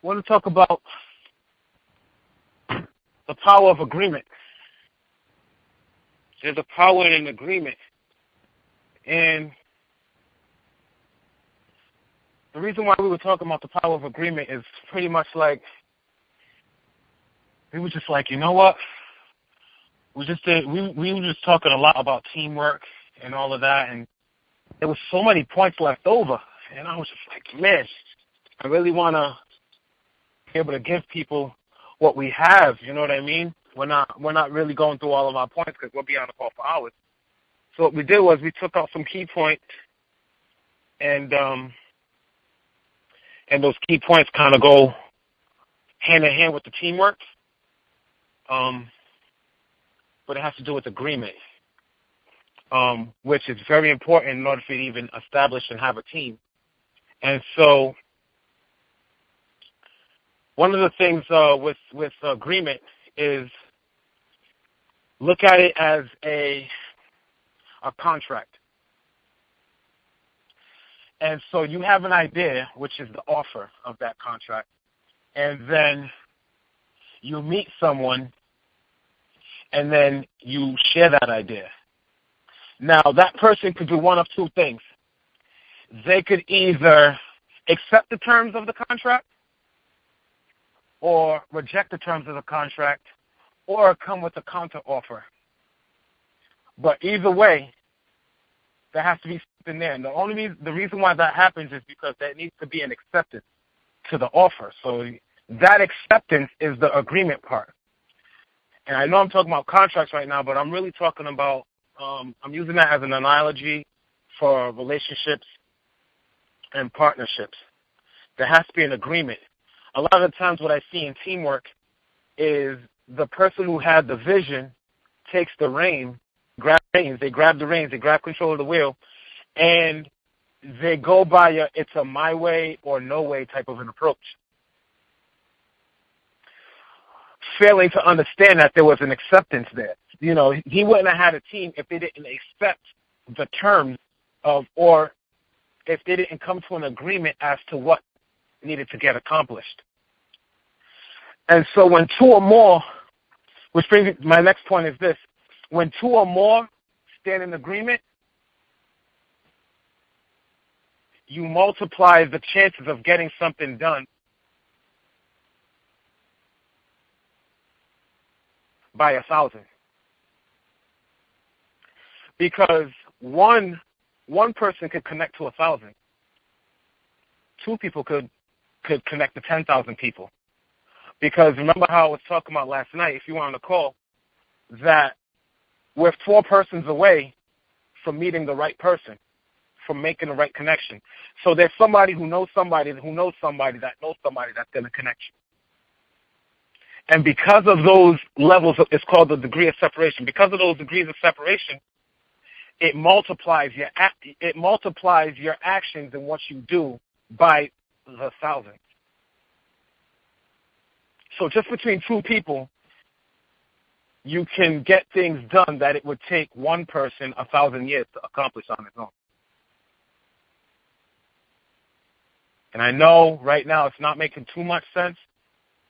want to talk about the power of agreement. There's a power in an agreement. And the reason why we were talking about the power of agreement is pretty much like, we were just like, you know what? We were just talking a lot about teamwork and all of that, and there was so many points left over. And I was just like, man, I really want to be able to give people what we have, you know what I mean? We're not really going through all of our points because we'll be on the call for hours. So what we did was we took out some key points, and those key points kind of go hand in hand with the teamwork, but it has to do with agreement, which is very important in order for you to even establish and have a team. And so one of the things with agreement is look at it as a contract. And so you have an idea, which is the offer of that contract, and then you meet someone, and then you share that idea. Now, that person could do one of two things. They could either accept the terms of the contract or reject the terms of the contract or come with a counter offer. But either way, there has to be something there. And the reason why that happens is because there needs to be an acceptance to the offer. So that acceptance is the agreement part. And I know I'm talking about contracts right now, but I'm really talking about, I'm using that as an analogy for relationships and partnerships. There has to be an agreement. A lot of the times what I see in teamwork is the person who had the vision takes the reins, they grab the reins, they grab control of the wheel, and they go by it's a my way or no way type of an approach. Failing to understand that there was an acceptance there. You know, he wouldn't have had a team if they didn't accept the terms of, or if they didn't come to an agreement as to what needed to get accomplished. And so when two or more, which brings me, my next point is this, when two or more stand in agreement, you multiply the chances of getting something done by 1,000. Because one person could connect to 1,000. Two people could connect to 10,000 people. Because remember how I was talking about last night, if you were on the call, that we're 4 persons away from meeting the right person, from making the right connection. So there's somebody who knows somebody who knows somebody that knows somebody that's going to connect you. And because of those levels, it's called the degree of separation. Because of those degrees of separation, it multiplies your actions and what you do by the 1,000. So just between two people, you can get things done that it would take one person 1,000 years to accomplish on its own. And I know right now it's not making too much sense.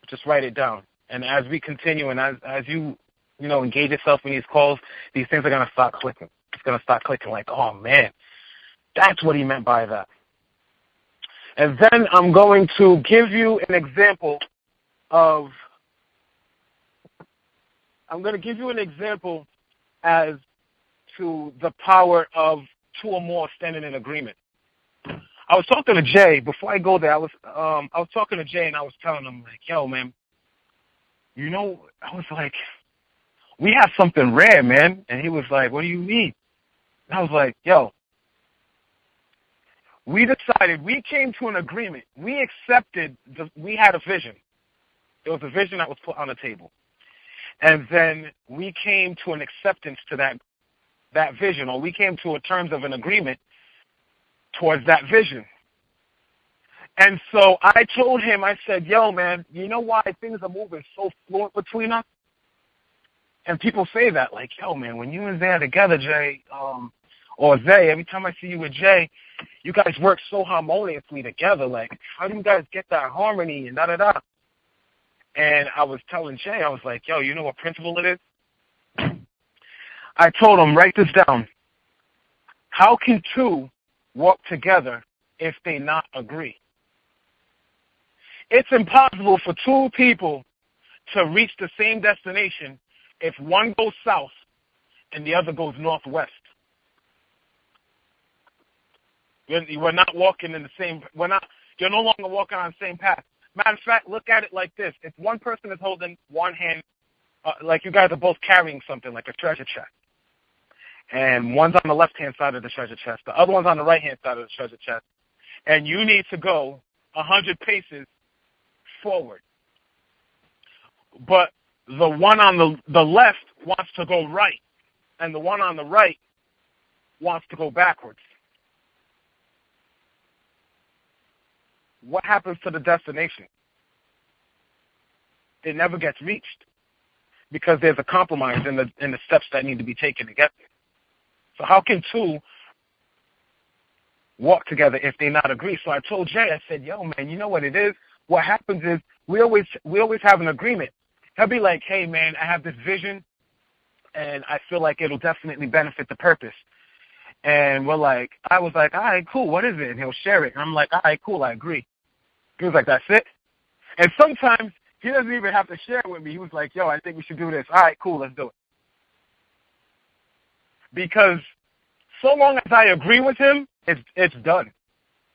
Just write it down. And as we continue and as you engage yourself in these calls, these things are going to start clicking. It's going to start clicking like, oh, man, that's what he meant by that. And then I'm going to give you an example as to the power of two or more standing in agreement. I was talking to Jay before I go there. I was talking to Jay and I was telling him like, yo, man, I was like, we have something rare, man. And he was like, what do you mean? And I was like, yo, we came to an agreement. We accepted, we had a vision. There was a vision that was put on the table. And then we came to an acceptance to that vision, or we came to a terms of an agreement towards that vision. And so I told him, I said, yo, man, you know why things are moving so fluent between us? And people say that, like, yo, man, when you and Zay are together, Jay, Or Zay, every time I see you with Jay, you guys work so harmoniously together. Like, how do you guys get that harmony and da-da-da? And I was telling Jay, I was like, yo, you know what principle it is? I told him, write this down. How can two walk together if they not agree? It's impossible for two people to reach the same destination if one goes south and the other goes northwest. We're not walking in the same, you're no longer walking on the same path. Matter of fact, look at it like this. If one person is holding one hand, like you guys are both carrying something like a treasure chest, and one's on the left-hand side of the treasure chest, the other one's on the right-hand side of the treasure chest, and you need to go 100 paces forward. But the one on the left wants to go right, and the one on the right wants to go backwards. What happens to the destination? It never gets reached because there's a compromise in the steps that need to be taken to get there. So how can two walk together if they not agree? So I told Jay, I said, yo, man, you know what it is? What happens is we always have an agreement. He'll be like, hey, man, I have this vision, and I feel like it'll definitely benefit the purpose. And I was like, all right, cool, what is it? And he'll share it. And I'm like, all right, cool, I agree. He was like, that's it? And sometimes he doesn't even have to share it with me. He was like, yo, I think we should do this. All right, cool, let's do it. Because so long as I agree with him, it's done.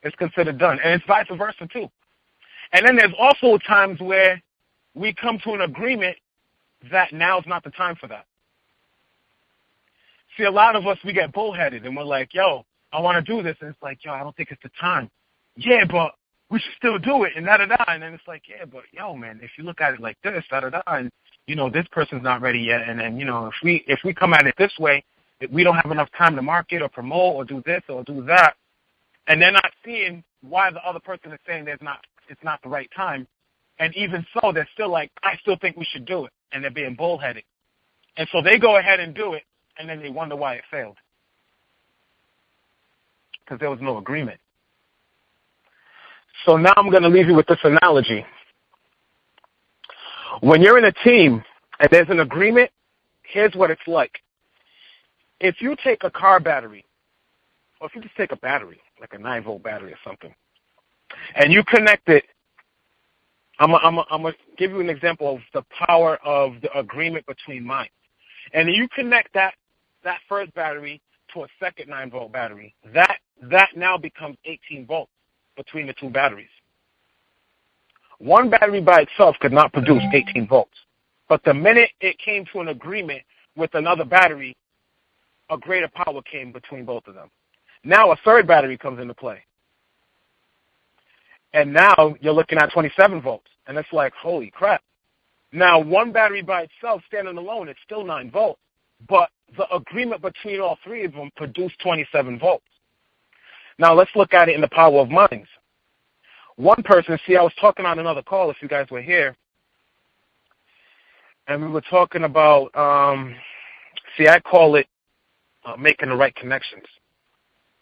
It's considered done. And it's vice versa, too. And then there's also times where we come to an agreement that now's not the time for that. See, a lot of us, we get bullheaded, and we're like, yo, I want to do this. And it's like, yo, I don't think it's the time. Yeah, but we should still do it, and da-da-da. And then it's like, yeah, but, yo, man, if you look at it like this, da-da-da, and, you know, this person's not ready yet. And then, you know, if we come at it this way, we don't have enough time to market or promote or do this or do that, and they're not seeing why the other person is saying it's not the right time. And even so, they're still like, I still think we should do it. And they're being bullheaded. And so they go ahead and do it, and then they wonder why it failed. Because there was no agreement. So now I'm going to leave you with this analogy. When you're in a team and there's an agreement, here's what it's like. If you take a car battery, or if you just take a battery, like a 9-volt battery or something, and you connect it, I'm going to give you an example of the power of the agreement between minds. And you connect that first battery to a second 9-volt battery. That now becomes 18 volts between the two batteries. One battery by itself could not produce 18 volts. But the minute it came to an agreement with another battery, a greater power came between both of them. Now a third battery comes into play. And now you're looking at 27 volts. And it's like, holy crap. Now, one battery by itself, standing alone, it's still 9 volts. But the agreement between all three of them produced 27 volts. Now, let's look at it in the power of minds. One person, see, I was talking on another call if you guys were here. And we were talking about, I call it making the right connections.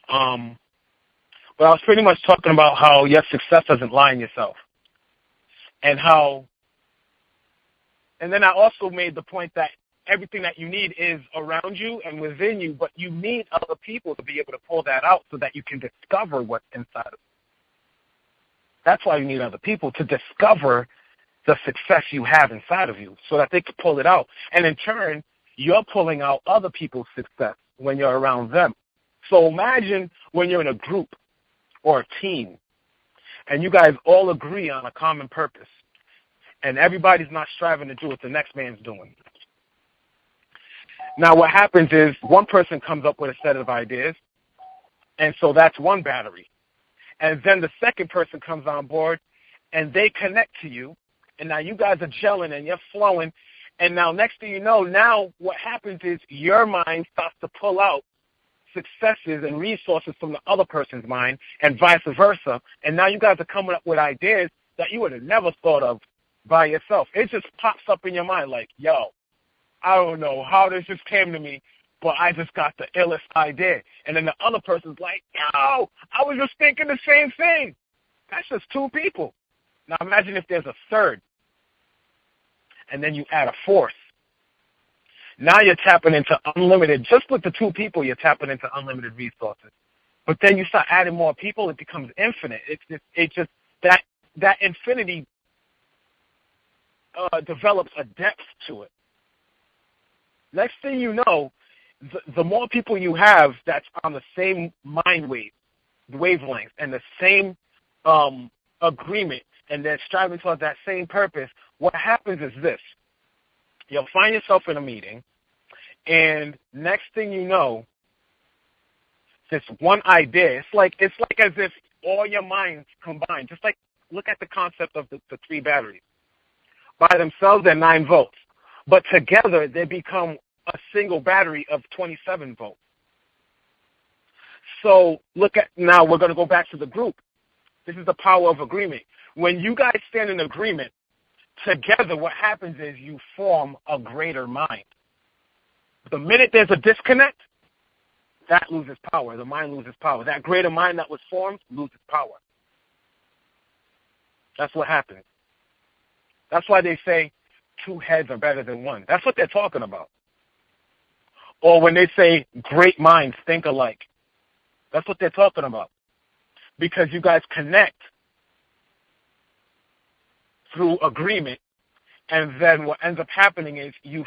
But I was pretty much talking about how your success doesn't lie in yourself. And then I also made the point that everything that you need is around you and within you, but you need other people to be able to pull that out so that you can discover what's inside of you. That's why you need other people, to discover the success you have inside of you so that they can pull it out. And in turn, you're pulling out other people's success when you're around them. So imagine when you're in a group or a team and you guys all agree on a common purpose and everybody's not striving to do what the next man's doing. Now what happens is one person comes up with a set of ideas, and so that's one battery. And then the second person comes on board and they connect to you, and now you guys are gelling and you're flowing, and now next thing you know, now what happens is your mind starts to pull out successes and resources from the other person's mind and vice versa, and now you guys are coming up with ideas that you would have never thought of by yourself. It just pops up in your mind like, yo, I don't know how this just came to me, but I just got the illest idea. And then the other person's like, yo, I was just thinking the same thing. That's just two people. Now imagine if there's a third, and then you add a fourth. Now you're tapping into unlimited, just with the two people, you're tapping into unlimited resources. But then you start adding more people, it becomes infinite. It's just that infinity develops a depth to it. Next thing you know, the more people you have that's on the same wavelength, and the same agreement, and they're striving towards that same purpose, what happens is this. You'll find yourself in a meeting, and next thing you know, this one idea, it's like as if all your minds combined, just like, look at the concept of the three batteries. By themselves, they're 9 volts. But together, they become a single battery of 27 volts. So now we're going to go back to the group. This is the power of agreement. When you guys stand in agreement, together what happens is you form a greater mind. The minute there's a disconnect, that loses power. The mind loses power. That greater mind that was formed loses power. That's what happens. That's why they say 2 heads are better than 1. That's what they're talking about. Or when they say great minds think alike, that's what they're talking about. Because you guys connect through agreement, and then what ends up happening is you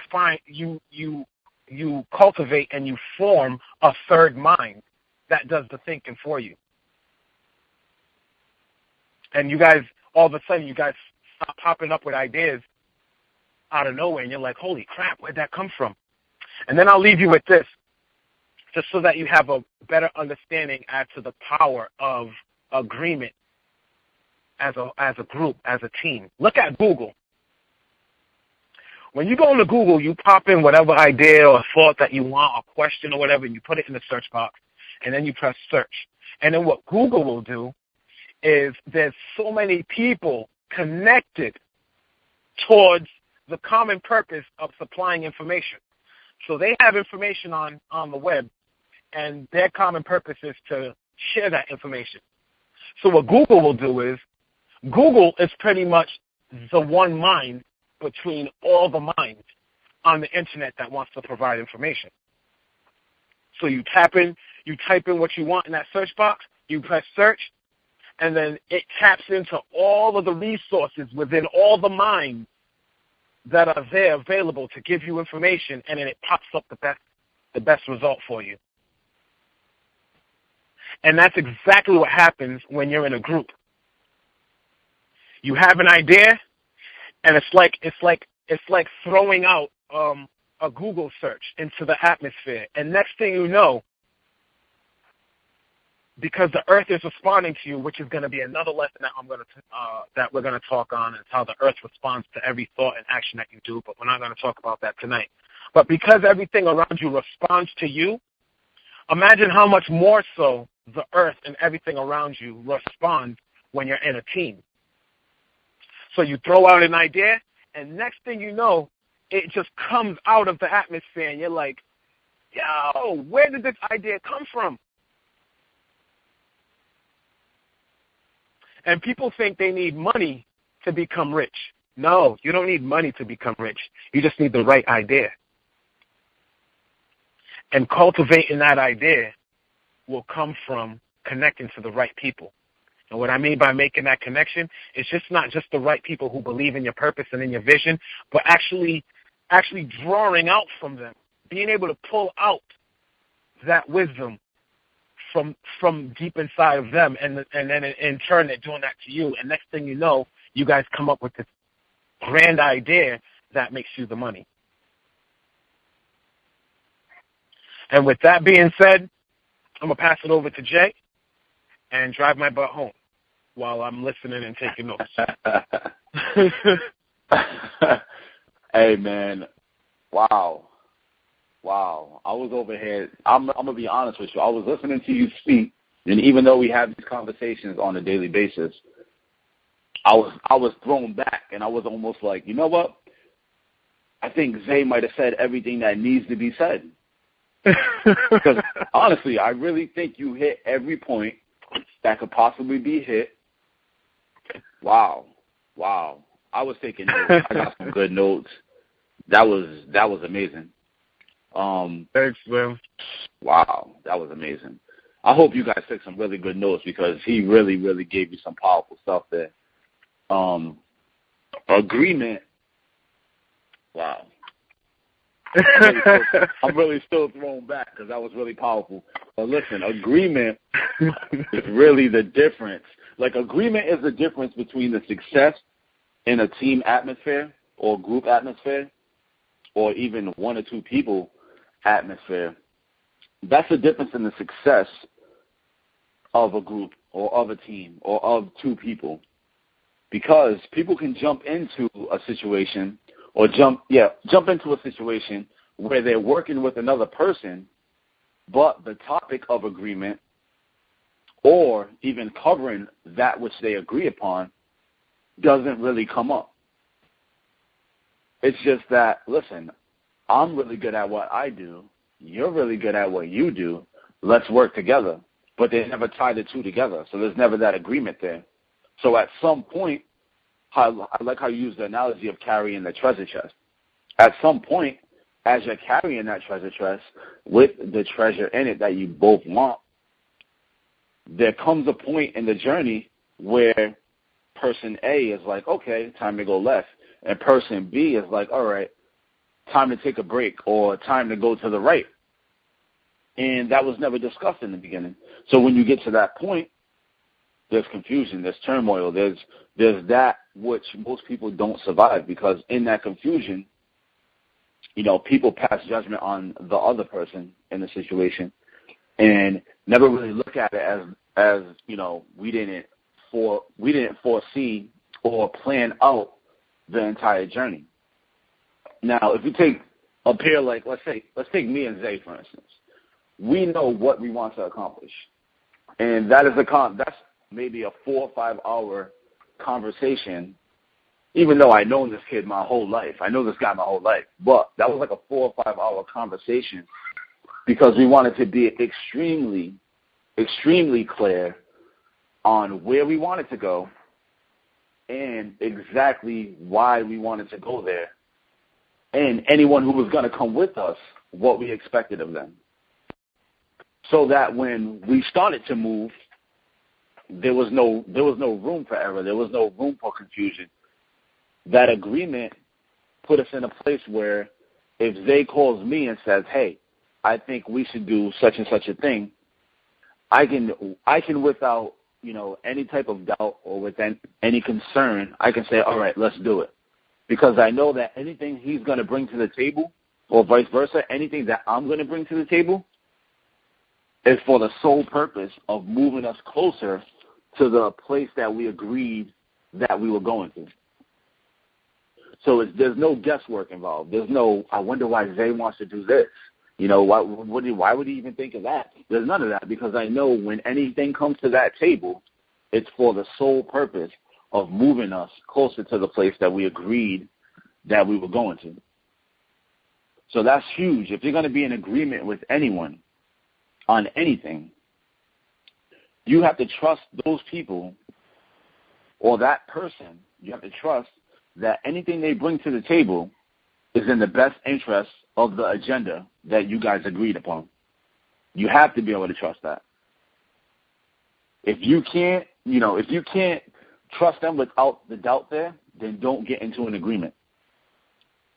cultivate and you form a third mind that does the thinking for you. And you guys, all of a sudden, you guys stop popping up with ideas out of nowhere, and you're like, holy crap, where'd that come from? And then I'll leave you with this, just so that you have a better understanding as to the power of agreement as a group, as a team. Look at Google. When you go into Google, you pop in whatever idea or thought that you want, or question or whatever, and you put it in the search box, and then you press search. And then what Google will do is there's so many people connected towards the common purpose of supplying information. So they have information on the web, and their common purpose is to share that information. So what Google will do is, Google is pretty much the one mind between all the minds on the internet that wants to provide information. So you type in what you want in that search box, you press search, and then it taps into all of the resources within all the minds that are there available to give you information, and then it pops up the best result for you. And that's exactly what happens when you're in a group. You have an idea, and it's like throwing out a Google search into the atmosphere. And next thing you know, because the earth is responding to you, which is going to be another lesson that we're going to talk on, is how the earth responds to every thought and action that you do, but we're not going to talk about that tonight. But because everything around you responds to you, imagine how much more so the earth and everything around you responds when you're in a team. So you throw out an idea, and next thing you know, it just comes out of the atmosphere, and you're like, yo, where did this idea come from? And people think they need money to become rich. No, you don't need money to become rich. You just need the right idea. And cultivating that idea will come from connecting to the right people. And what I mean by making that connection is not just the right people who believe in your purpose and in your vision, but actually drawing out from them, being able to pull out that wisdom from deep inside of them, and then in turn they're doing that to you. And next thing you know, you guys come up with this grand idea that makes you the money. And with that being said, I'm going to pass it over to Jay and drive my butt home while I'm listening and taking notes. Hey, man. Wow. I was over here. I'm going to be honest with you. I was listening to you speak, and even though we have these conversations on a daily basis, I was thrown back, and I was almost like, you know what? I think Zay might have said everything that needs to be said. Because honestly, I really think you hit every point that could possibly be hit. Wow. I was taking notes. I got some good notes. That was amazing. Thanks, man. Wow, that was amazing. I hope you guys took some really good notes because he really, really gave you some powerful stuff there. Agreement. Wow. I'm really still thrown back because that was really powerful. But listen, agreement is really the difference. Like, agreement is the difference between the success in a team atmosphere or group atmosphere or even one or two people atmosphere. That's the difference in the success of a group or of a team or of two people. Because people can jump into a situation or jump into a situation where they're working with another person, but the topic of agreement or even covering that which they agree upon doesn't really come up. It's just that, listen, I'm really good at what I do. You're really good at what you do. Let's work together. But they never tie the two together, so there's never that agreement there. So at some point, I like how you use the analogy of carrying the treasure chest. At some point, as you're carrying that treasure chest with the treasure in it that you both want, there comes a point in the journey where person A is like, okay, time to go left. And person B is like, all right, time to take a break or time to go to the right. And that was never discussed in the beginning. So when you get to that point, there's confusion, there's turmoil, there's that which most people don't survive because in that confusion, people pass judgment on the other person in the situation and never really look at it as we didn't foresee or plan out the entire journey. Now, if you take a pair like let's take me and Zay for instance, we know what we want to accomplish, and that's maybe a 4 or 5 hour conversation. Even though I know this kid my whole life, I know this guy my whole life, but that was like a 4 or 5 hour conversation because we wanted to be extremely, extremely clear on where we wanted to go and exactly why we wanted to go there, and anyone who was going to come with us, what we expected of them. So that when we started to move, there was no room for error. There was no room for confusion. That agreement put us in a place where if Zay calls me and says, hey, I think we should do such and such a thing, I can without any type of doubt or with any concern, I can say, all right, let's do it. Because I know that anything he's going to bring to the table or vice versa, anything that I'm going to bring to the table is for the sole purpose of moving us closer to the place that we agreed that we were going to. So there's no guesswork involved. There's no, I wonder why Zay wants to do this. Why would he even think of that? There's none of that because I know when anything comes to that table, it's for the sole purpose of moving us closer to the place that we agreed that we were going to. So that's huge. If you're going to be in agreement with anyone on anything, you have to trust those people or that person. You have to trust that anything they bring to the table is in the best interest of the agenda that you guys agreed upon. You have to be able to trust that. If you can't trust them without the doubt there, then don't get into an agreement.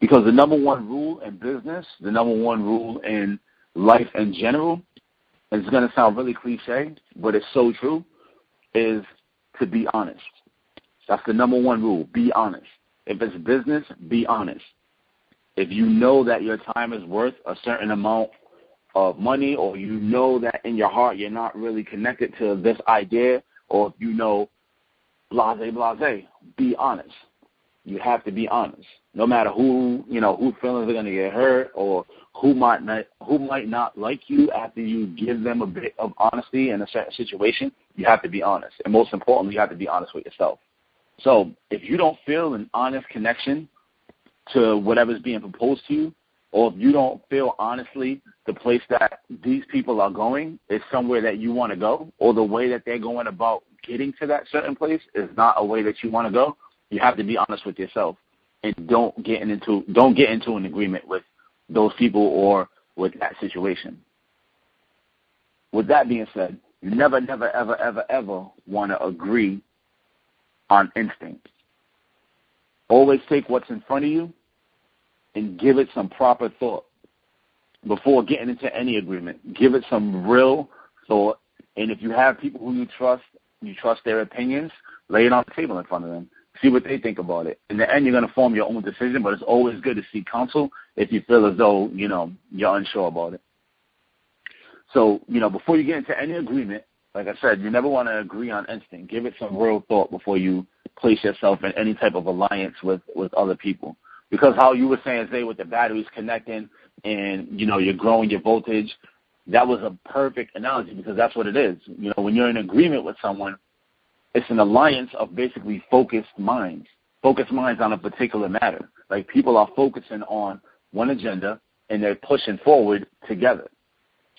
Because the number one rule in business, the number one rule in life in general, and it's going to sound really cliche, but it's so true, is to be honest. That's the number one rule, be honest. If it's business, be honest. If you know that your time is worth a certain amount of money, or you know that in your heart you're not really connected to this idea, or if you know, blase, be honest. You have to be honest. No matter whose feelings are going to get hurt or who might not like you after you give them a bit of honesty in a certain situation, you have to be honest. And most importantly, you have to be honest with yourself. So if you don't feel an honest connection to whatever's being proposed to you, or if you don't feel honestly the place that these people are going is somewhere that you want to go, or the way that they're going about getting to that certain place is not a way that you want to go, you have to be honest with yourself and don't get into an agreement with those people or with that situation. With that being said, you never, ever want to agree on instinct. Always take what's in front of you and give it some proper thought before getting into any agreement. Give it some real thought, and if you have people who you trust their opinions, lay it on the table in front of them. See what they think about it. In the end, you're going to form your own decision, but it's always good to seek counsel if you feel as though, you're unsure about it. So, before you get into any agreement, like I said, you never want to agree on instinct. Give it some real thought before you place yourself in any type of alliance with other people. Because how you were saying, Zay, with the batteries connecting and, you're growing your voltage, that was a perfect analogy because that's what it is. When you're in agreement with someone, it's an alliance of basically focused minds on a particular matter. Like people are focusing on one agenda and they're pushing forward together.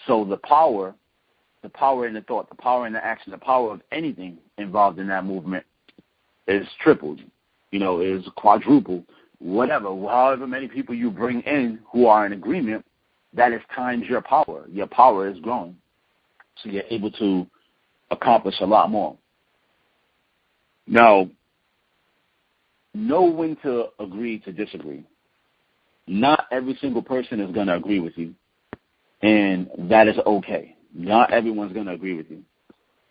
So the power in the thought, the power in the action, the power of anything involved in that movement is tripled, is quadrupled, whatever. However many people you bring in who are in agreement, that is times your power. Your power is growing. So you're able to accomplish a lot more. Now, know when to agree to disagree. Not every single person is going to agree with you, and that is okay. Not everyone's going to agree with you,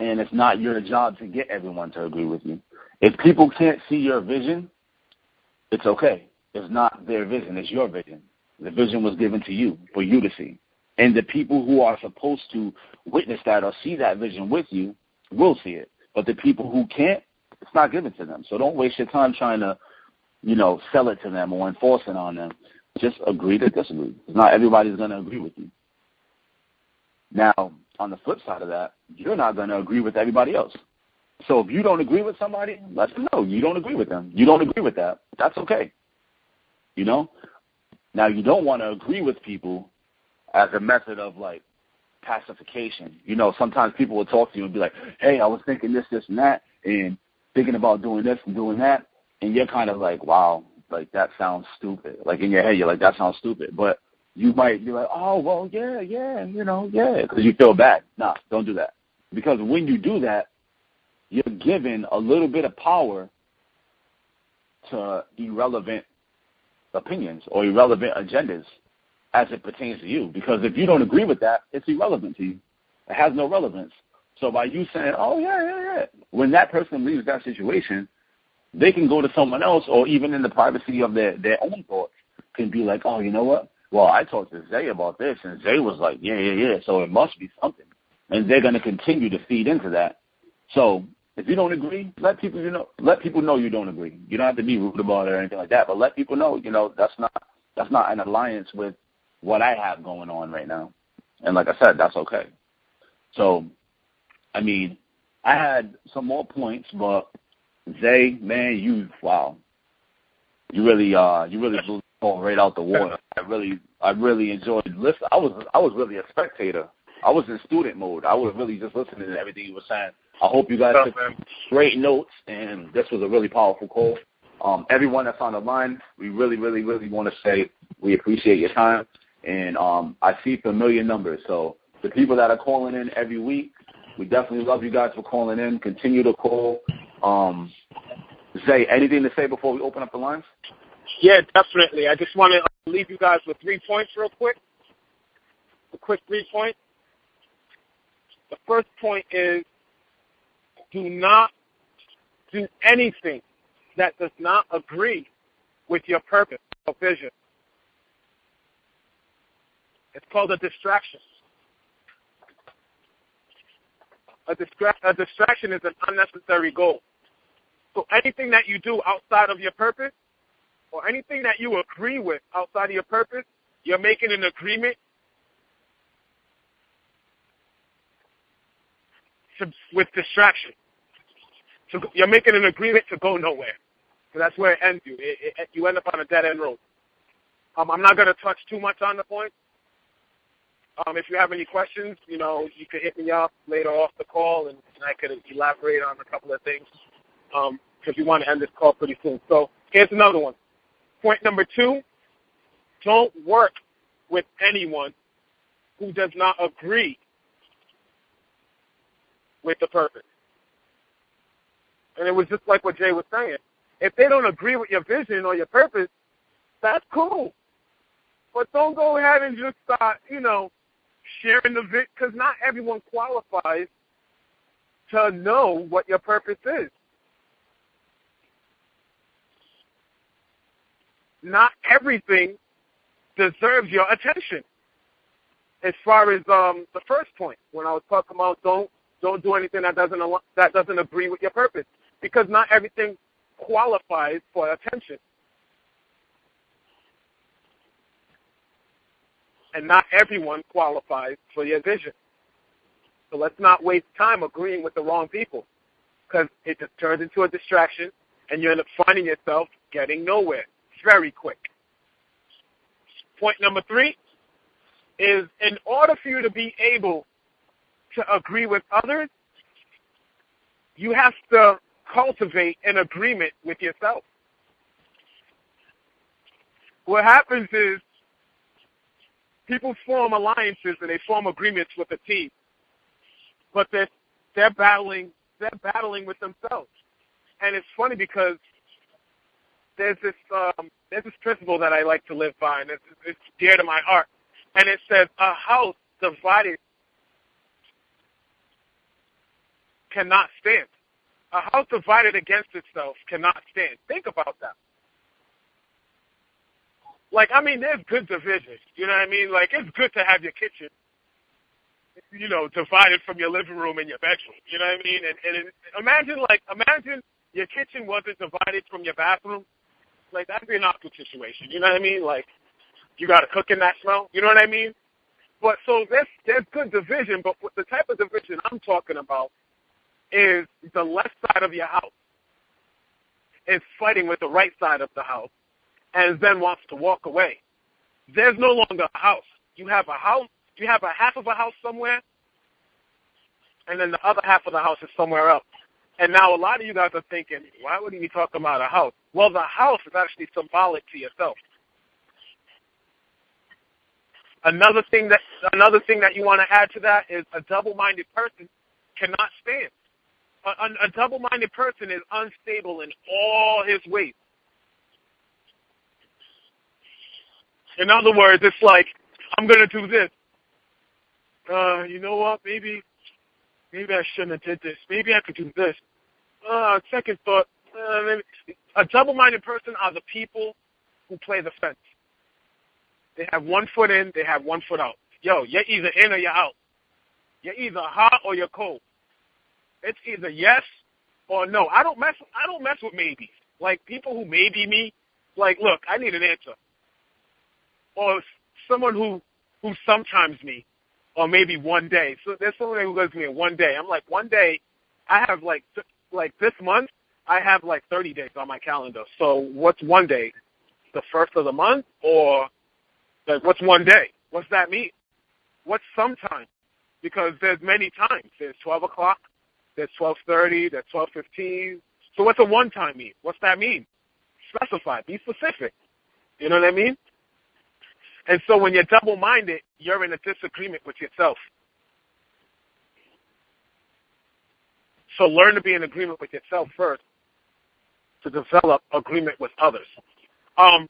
and it's not your job to get everyone to agree with you. If people can't see your vision, it's okay. It's not their vision, it's your vision. The vision was given to you for you to see, and the people who are supposed to witness that or see that vision with you will see it, but the people who can't, it's not given to them. So don't waste your time trying to, sell it to them or enforce it on them. Just agree to disagree. Not everybody's going to agree with you. Now, on the flip side of that, you're not going to agree with everybody else. So if you don't agree with somebody, let them know you don't agree with them. You don't agree with that. That's okay. Now, you don't want to agree with people as a method of, pacification. Sometimes people will talk to you and be like, hey, I was thinking this, and that, and thinking about doing this and doing that, and you're kind of like, wow, that sounds stupid. In your head, you're like, that sounds stupid. But you might be like, oh, well, yeah, because you feel bad. Nah, don't do that. Because when you do that, you're giving a little bit of power to irrelevant opinions or irrelevant agendas as it pertains to you. Because if you don't agree with that, it's irrelevant to you. It has no relevance. So by you saying, oh, yeah, when that person leaves that situation, they can go to someone else or even in the privacy of their own thoughts can be like, oh, you know what? Well, I talked to Zay about this, and Zay was like, yeah, so it must be something. And they're going to continue to feed into that. So if you don't agree, let people know you don't agree. You don't have to be rude about it or anything like that, but let people know, that's not an alliance with what I have going on right now. And like I said, that's okay. So, I had some more points, but Zay, man, you really blew the ball right out the water. I really enjoyed listening. I was really a spectator. I was in student mode. I was really just listening to everything you were saying. I hope you guys took great notes, and this was a really powerful call. Everyone that's on the line, we really, really, really want to say we appreciate your time, and I see familiar numbers. So the people that are calling in every week, we definitely love you guys for calling in. Continue to call. Zay, anything to say before we open up the lines? Yeah, definitely. I just want to leave you guys with 3 points real quick. A quick 3 points. The first point is do not do anything that does not agree with your purpose or vision. It's called a distraction. A distraction is an unnecessary goal. So anything that you do outside of your purpose or anything that you agree with outside of your purpose, you're making an agreement with distraction. So you're making an agreement to go nowhere. So that's where it ends you. You end up on a dead-end road. I'm not going to touch too much on the point. If you have any questions, you can hit me up later off the call, and I could elaborate on a couple of things because we want to end this call pretty soon. So here's another one. Point number 2, don't work with anyone who does not agree with the purpose. And it was just like what Jay was saying. If they don't agree with your vision or your purpose, that's cool. But don't go ahead and just start, sharing the vision, because not everyone qualifies to know what your purpose is. Not everything deserves your attention. As far as the first point, when I was talking about don't do anything that doesn't agree with your purpose, because not everything qualifies for attention. And not everyone qualifies for your vision. So let's not waste time agreeing with the wrong people, because it just turns into a distraction, and you end up finding yourself getting nowhere very quick. Point number 3 is, in order for you to be able to agree with others, you have to cultivate an agreement with yourself. What happens is people form alliances and they form agreements with a team, but they're battling with themselves. And it's funny because there's this principle that I like to live by, and it's dear to my heart. And it says, a house divided cannot stand. A house divided against itself cannot stand. Think about that. There's good division. You know what I mean? It's good to have your kitchen, divided from your living room and your bedroom. You know what I mean? And imagine your kitchen wasn't divided from your bathroom. That'd be an awkward situation. You know what I mean? You got to cook in that smell. You know what I mean? But so there's good division, but the type of division I'm talking about is the left side of your house is fighting with the right side of the house and then wants to walk away. There's no longer a house. You have a house. You have a half of a house somewhere, and then the other half of the house is somewhere else. And now a lot of you guys are thinking, why would he be talking about a house? Well, the house is actually symbolic to yourself. Another thing that you want to add to that is a double-minded person cannot stand. A double-minded person is unstable in all his ways. In other words, it's like, I'm going to do this. You know what? Maybe I shouldn't have did this. Maybe I could do this. Second thought. A double-minded person are the people who play the fence. They have one foot in, they have one foot out. You're either in or you're out. You're either hot or you're cold. It's either yes or no. I don't mess with maybes. People who maybe me, look, I need an answer. Or someone who sometimes me, or maybe one day. So there's someone who goes to me in one day. I'm like, one day, I have this month, I have 30 days on my calendar. So what's one day? The first of the month? Or what's one day? What's that mean? What's sometime? Because there's many times. There's 12 o'clock, there's 12:30, there's 12:15. So what's a one time mean? What's that mean? Specify. Be specific. You know what I mean? And so when you're double-minded, you're in a disagreement with yourself. So learn to be in agreement with yourself first to develop agreement with others. I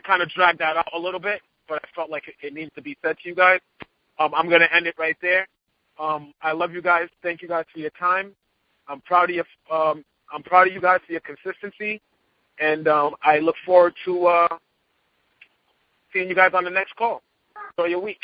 kind of dragged that out a little bit, but I felt like it needs to be said to you guys. I'm going to end it right there. I love you guys. Thank you guys for your time. I'm proud of you. I'm proud of you guys for your consistency, and I look forward to seeing you guys on the next call. Enjoy your week.